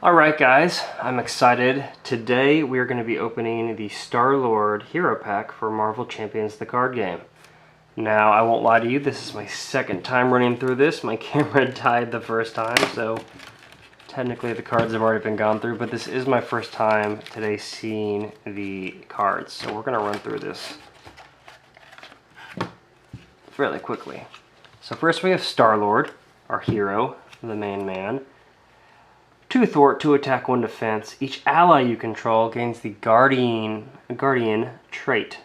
Alright guys, I'm excited. Today we are going to be opening the Star-Lord Hero Pack for Marvel Champions the card game. Now, I won't lie to you, this is my second time running through this. My camera died the first time, so technically the cards have already been gone through, but this is my first time today seeing the cards. So we're going to run through this fairly quickly. So first we have Star-Lord, our hero, the main man. 2 thwart, 2 attack, 1 defense. Each ally you control gains the Guardian trait.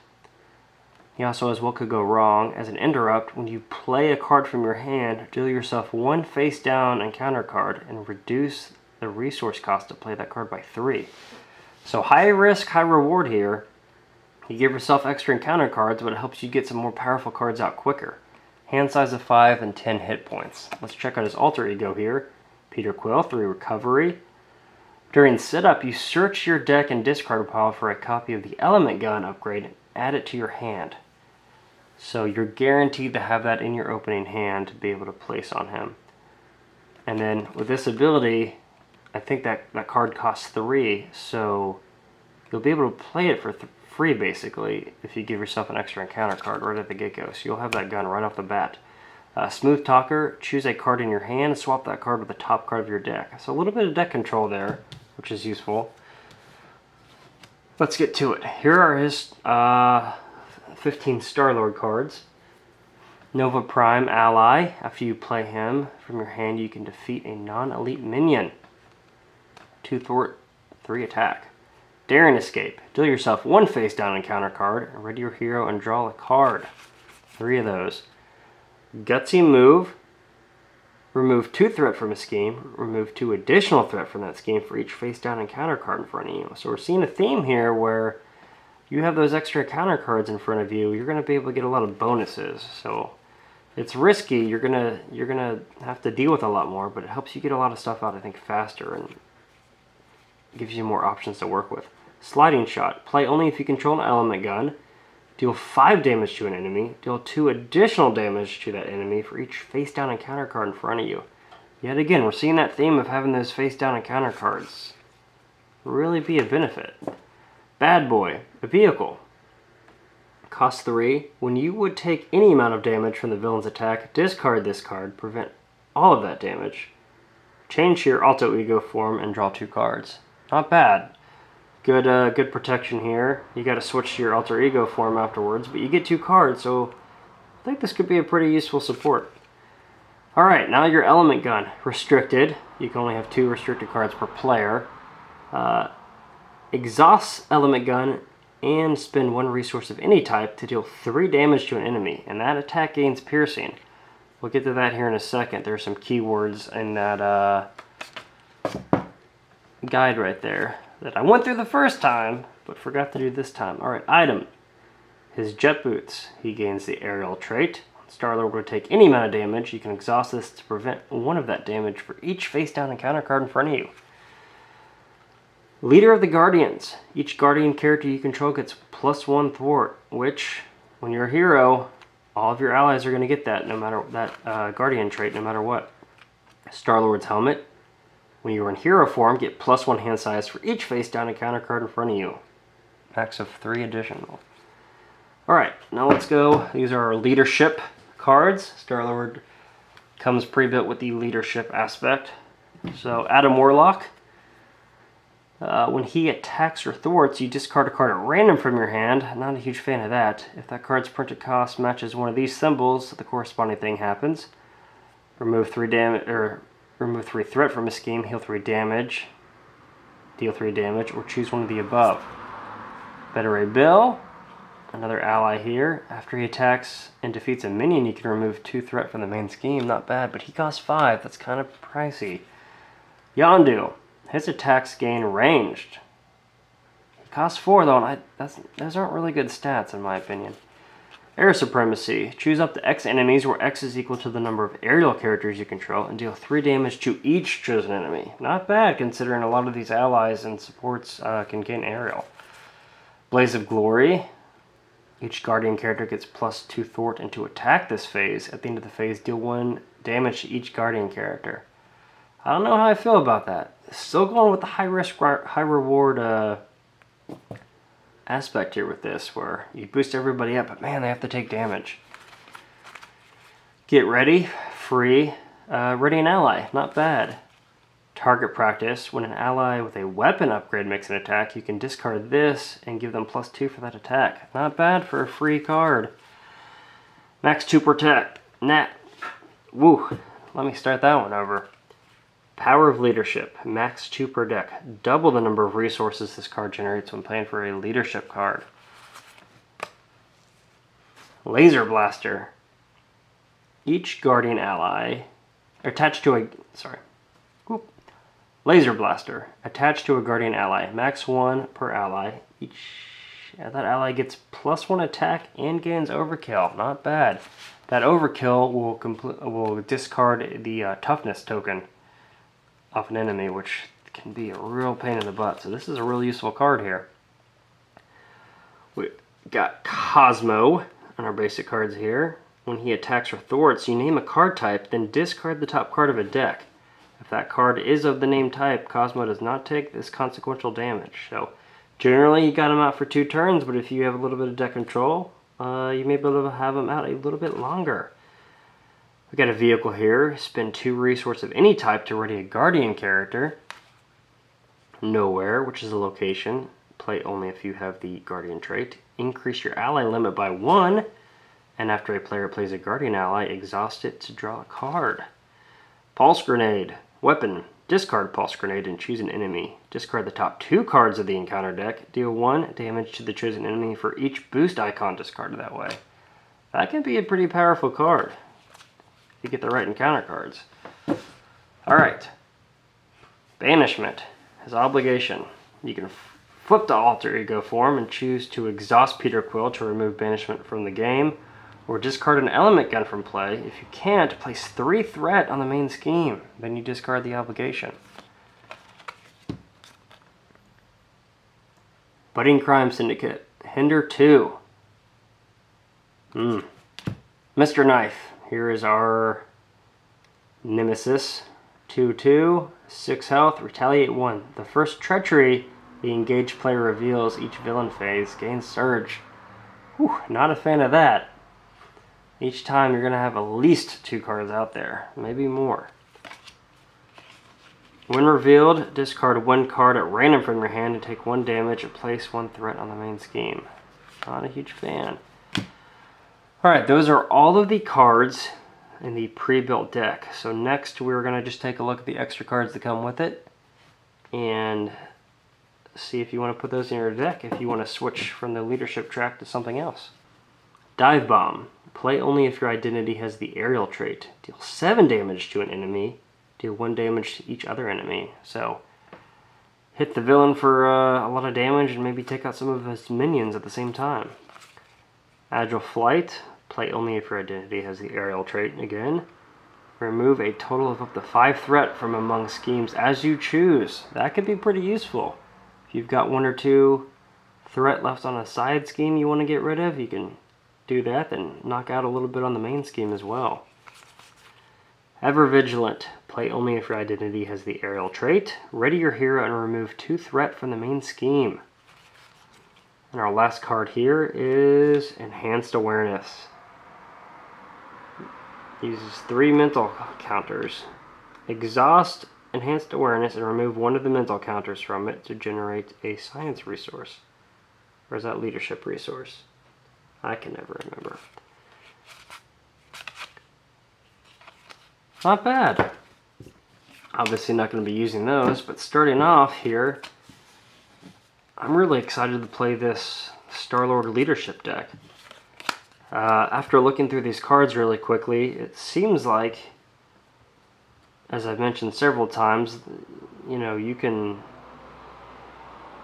He also has What Could Go Wrong. As an interrupt, when you play a card from your hand, deal yourself 1 face down encounter card and reduce the resource cost to play that card by 3. So high risk, high reward here. You give yourself extra encounter cards, but it helps you get some more powerful cards out quicker. Hand size of 5 and 10 hit points. Let's check out his alter ego here. Peter Quill, 3 recovery. During setup, you search your deck and discard pile for a copy of the Element Gun upgrade and add it to your hand. So you're guaranteed to have that in your opening hand to be able to place on him. And then with this ability, I think that card costs 3, so you'll be able to play it for free basically if you give yourself an extra encounter card right at the get-go. So you'll have that gun right off the bat. Smooth Talker, choose a card in your hand and swap that card with the top card of your deck. So a little bit of deck control there, which is useful. Let's get to it. Here are his 15 Star-Lord cards. Nova Prime Ally. After you play him from your hand, you can defeat a non-elite minion. 2 thwart, 3 attack. Daring Escape. Deal yourself 1 face down encounter card, ready your hero and draw a card. 3 of those. Gutsy Move. Remove 2 threat from a scheme. Remove 2 additional threat from that scheme for each face down encounter card in front of you. So we're seeing a theme here where you have those extra encounter cards in front of you. You're going to be able to get a lot of bonuses. So it's risky. You're gonna have to deal with a lot more, but it helps you get a lot of stuff out, I think, faster and gives you more options to work with. Sliding Shot. Play only if you control an element gun. Deal 5 damage to an enemy. Deal 2 additional damage to that enemy for each face down encounter card in front of you. Yet again, we're seeing that theme of having those face down encounter cards really be a benefit. Bad Boy, a vehicle. Cost 3. When you would take any amount of damage from the villain's attack, discard this card, prevent all of that damage. Change your alter ego form and draw 2 cards. Not bad. Good protection here. You got to switch to your alter ego form afterwards, but you get 2 cards, so I think this could be a pretty useful support. Alright, now your element gun. Restricted. You can only have 2 restricted cards per player. Exhaust element gun and spend 1 resource of any type to deal 3 damage to an enemy, and that attack gains piercing. We'll get to that here in a second. There's some keywords in that guide right there that I went through the first time, but forgot to do this time. Alright, item. His jet boots. He gains the aerial trait. Star-Lord will take any amount of damage. You can exhaust this to prevent 1 of that damage for each face-down encounter card in front of you. Leader of the Guardians. Each Guardian character you control gets +1 thwart, which, when you're a hero, all of your allies are going to get that, no matter that Guardian trait, no matter what. Star-Lord's helmet. When you are in hero form, get +1 hand size for each face down encounter card in front of you. Max of 3 additional. Alright, now let's go. These are our leadership cards. Star-Lord comes pre-built with the leadership aspect. So, Adam Warlock. When he attacks or thwarts, you discard a card at random from your hand. Not a huge fan of that. If that card's printed cost matches one of these symbols, the corresponding thing happens. Remove 3 damage, or remove 3 threat from a scheme, heal 3 damage, deal 3 damage, or choose one of the above. Better Ray Bill, another ally here. After he attacks and defeats a minion, you can remove 2 threat from the main scheme. Not bad, but he costs 5. That's kind of pricey. Yondu. His attacks gain ranged. He costs 4 though, and those aren't really good stats in my opinion. Air Supremacy. Choose up to X enemies where X is equal to the number of aerial characters you control and deal 3 damage to each chosen enemy. Not bad considering a lot of these allies and supports can gain aerial. Blaze of Glory. Each Guardian character gets +2 thwart and to attack this phase. At the end of the phase, deal 1 damage to each Guardian character. I don't know how I feel about that. Still going with the high risk, high reward aspect here with this, where you boost everybody up, but man, they have to take damage. Get ready, free, ready an ally, not bad. Target practice, when an ally with a weapon upgrade makes an attack, you can discard this and give them +2 for that attack. Not bad for a free card. Max 2 protect, nat. Woo, let me start that one over. Power of Leadership, max 2 per deck. Double the number of resources this card generates when playing for a leadership card. Laser Blaster. Each Guardian ally attached to a... Laser Blaster. Attached to a Guardian ally. Max 1 per ally. That ally gets +1 attack and gains Overkill. Not bad. That Overkill will discard the Toughness token off an enemy, which can be a real pain in the butt. So this is a really useful card here. We got Cosmo on our basic cards here. When he attacks or thwarts, you name a card type, then discard the top card of a deck. If that card is of the name type, Cosmo does not take this consequential damage. So generally you got him out for 2 turns, but if you have a little bit of deck control, you may be able to have him out a little bit longer. We got a vehicle here. Spend 2 resources of any type to ready a Guardian character. Nowhere, which is a location. Play only if you have the Guardian trait. Increase your ally limit by 1. And after a player plays a Guardian ally, exhaust it to draw a card. Pulse Grenade. Weapon. Discard Pulse Grenade and choose an enemy. Discard the top 2 cards of the encounter deck. Deal 1 damage to the chosen enemy for each boost icon discarded that way. That can be a pretty powerful card if you get the right encounter cards. Alright. Banishment. His obligation. You can flip to alter ego form and choose to exhaust Peter Quill to remove banishment from the game, or discard an element gun from play. If you can't, place 3 threat on the main scheme. Then you discard the obligation. Budding Crime Syndicate. Hinder 2. Mr. Knife. Here is our nemesis. 2/2, 6 health, retaliate 1. The first treachery the engaged player reveals each villain phase gains surge. Whew, not a fan of that. Each time you're going to have at least 2 cards out there, maybe more. When revealed, discard 1 card at random from your hand and take 1 damage and place 1 threat on the main scheme. Not a huge fan. Alright, those are all of the cards in the pre-built deck. So next we're going to just take a look at the extra cards that come with it and see if you want to put those in your deck, if you want to switch from the leadership track to something else. Dive Bomb. Play only if your identity has the aerial trait. Deal 7 damage to an enemy. Deal 1 damage to each other enemy. So hit the villain for a lot of damage and maybe take out some of his minions at the same time. Agile Flight. Play only if your identity has the aerial trait again. Remove a total of up to 5 threat from among schemes as you choose. That could be pretty useful. If you've got 1 or 2 threat left on a side scheme you want to get rid of, you can do that and knock out a little bit on the main scheme as well. Ever Vigilant. Play only if your identity has the aerial trait. Ready your hero and remove 2 threat from the main scheme. And our last card here is Enhanced Awareness. Uses 3 mental counters. Exhaust Enhanced Awareness and remove 1 of the mental counters from it to generate a science resource. Or is that leadership resource? I can never remember. Not bad. Obviously not going to be using those, but starting off here, I'm really excited to play this Star-Lord leadership deck. After looking through these cards really quickly, it seems like, as I've mentioned several times, you know, you can,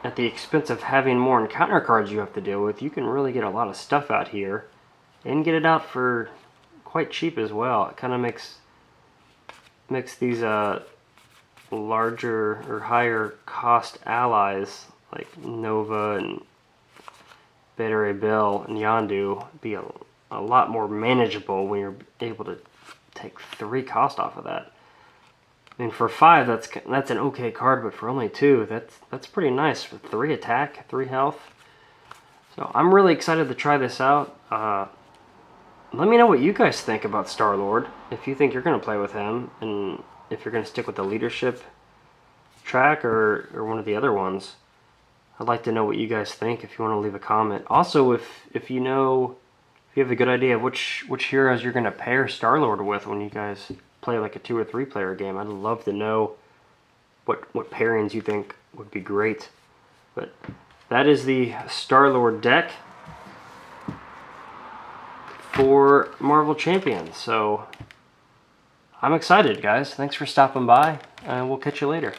at the expense of having more encounter cards you have to deal with, you can really get a lot of stuff out here and get it out for quite cheap as well. It kind of makes these larger or higher cost allies like Nova and Beta Ray Bill and Yondu be a lot more manageable when you're able to take 3 cost off of that. mean, for 5, that's an okay card, but for only 2, that's pretty nice. For 3 attack, 3 health. So I'm really excited to try this out. Let me know what you guys think about Star-Lord. If you think you're going to play with him, and if you're going to stick with the leadership track or one of the other ones. I'd like to know what you guys think if you want to leave a comment. Also, if you have a good idea of which heroes you're going to pair Star-Lord with when you guys play like a 2 or 3 player game, I'd love to know what pairings you think would be great. But that is the Star-Lord deck for Marvel Champions. So I'm excited, guys. Thanks for stopping by, and we'll catch you later.